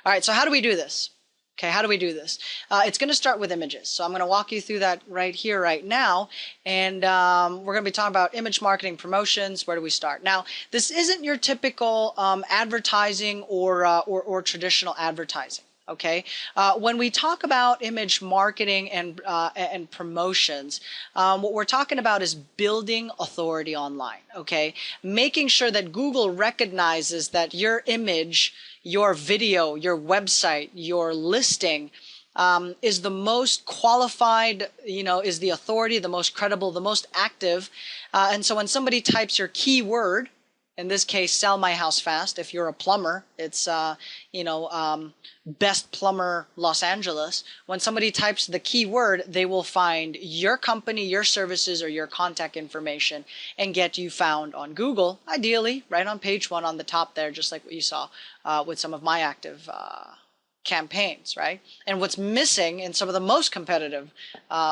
All right, so how do we do this? Okay, how do we do this? It's going to start with images. So I'm going to walk you through that right here, right now. And we're going to be talking about image marketing promotions. Where do we start? Now, this isn't your typical advertising or traditional advertising. Okay, when we talk about image marketing and promotions, what we're talking about is building authority online. Okay, making sure that Google recognizes that your image, your video, your website, your listing is the most qualified, is the authority, the most credible, the most active. And so when somebody types your keyword, in this case, sell my house fast. If you're a plumber, it's, best plumber Los Angeles. When somebody types the keyword, they will find your company, your services, or your contact information and get you found on Google, ideally right on page 1 on the top there, just like what you saw with some of my active campaigns, right? And what's missing in some of the most competitive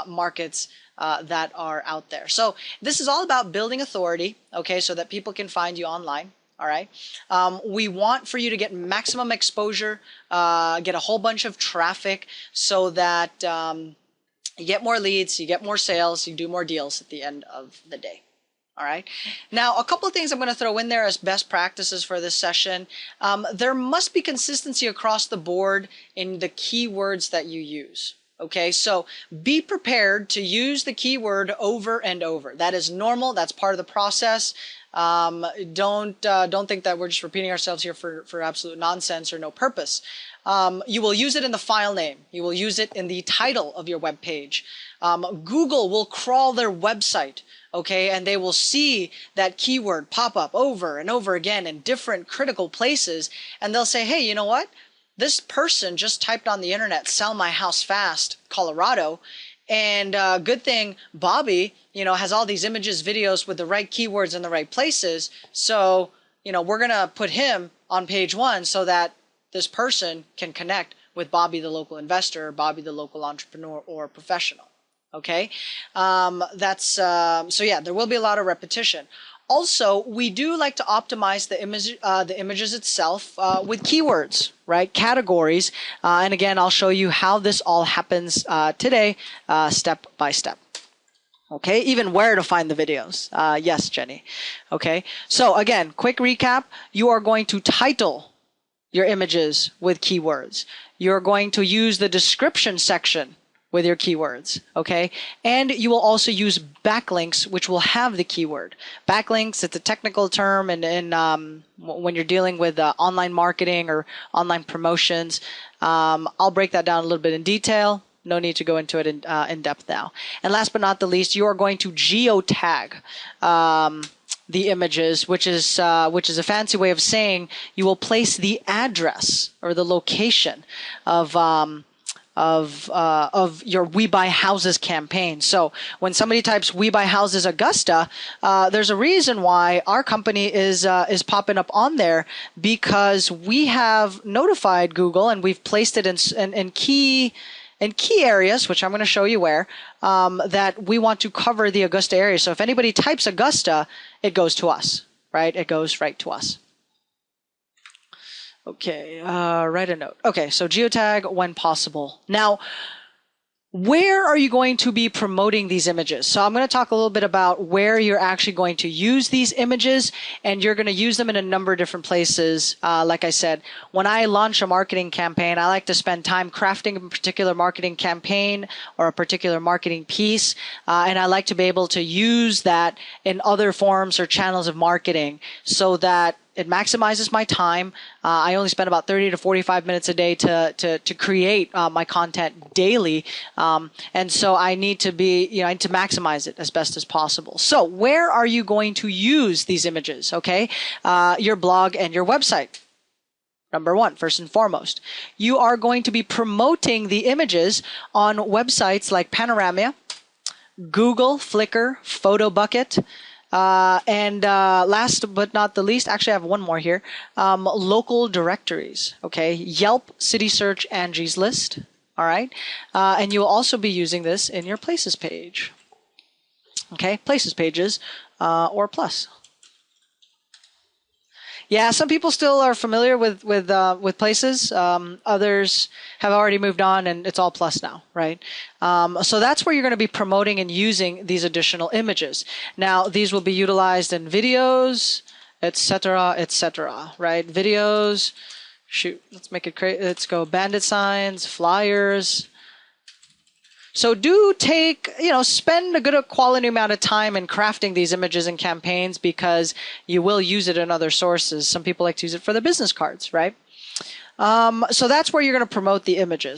markets that are out there. So this is all about building authority, okay, so that people can find you online. All right. We want for you to get maximum exposure, get a whole bunch of traffic so that you get more leads, you get more sales, you do more deals at the end of the day. All right. Now, a couple of things I'm going to throw in there as best practices for this session. There must be consistency across the board in the keywords that you use. Okay, so be prepared to use the keyword over and over. That is normal. That's part of the process. Don't think that we're just repeating ourselves here for absolute nonsense or no purpose. You will use it in the file name. You will use it in the title of your web page. Google will crawl their website, okay, and they will see that keyword pop up over and over again in different critical places, and they'll say, hey, you know what? This person just typed on the internet, sell my house fast, Colorado, and good thing Bobby, has all these images, videos with the right keywords in the right places. So, we're going to put him on page 1 so that this person can connect with Bobby, the local investor, or Bobby, the local entrepreneur or professional. Okay. So yeah, there will be a lot of repetition. Also, we do like to optimize the images itself with keywords, right? Categories. And again, I'll show you how this all happens today, step by step. Okay, even where to find the videos. Yes, Jenny. Okay, so again, quick recap. You are going to title your images with keywords. You're going to use the description section with your keywords, okay? And you will also use backlinks, which will have the keyword. Backlinks, it's a technical term, and when you're dealing with online marketing or online promotions, I'll break that down a little bit in detail. No need to go into it in depth now. And last but not the least, you are going to geotag the images, which is a fancy way of saying you will place the address or the location of your We Buy Houses campaign. So when somebody types We Buy Houses Augusta, there's a reason why our company is popping up on there, because we have notified Google and we've placed it in key areas, which I'm going to show you where, that we want to cover the Augusta area. So if anybody types Augusta, it goes to us, right? It goes right to us. Okay, write a note. Okay, so geotag when possible. Now, where are you going to be promoting these images? So I'm going to talk a little bit about where you're actually going to use these images, and you're going to use them in a number of different places. Like I said, when I launch a marketing campaign, I like to spend time crafting a particular marketing campaign or a particular marketing piece, and I like to be able to use that in other forms or channels of marketing so that it maximizes my time. I only spend about 30 to 45 minutes a day to create my content daily. And so I need to I need to maximize it as best as possible. So where are you going to use these images? Okay. Your blog and your website. Number 1, first and foremost, you are going to be promoting the images on websites like Panoramia, Google, Flickr, PhotoBucket, and last but not the least, actually I have one more here, local directories, okay? Yelp, City Search, Angie's List, all right? And you'll also be using this in your Places page, okay? Places pages or Plus. Yeah, some people still are familiar with Places. Others have already moved on, and it's all Plus now, right? So that's where you're going to be promoting and using these additional images. Now, these will be utilized in videos, etc., etc., right? Videos. Shoot, let's make it crazy. Let's go bandit signs, flyers. So do take, spend a good quality amount of time in crafting these images and campaigns, because you will use it in other sources. Some people like to use it for the business cards, right? So that's where you're going to promote the images.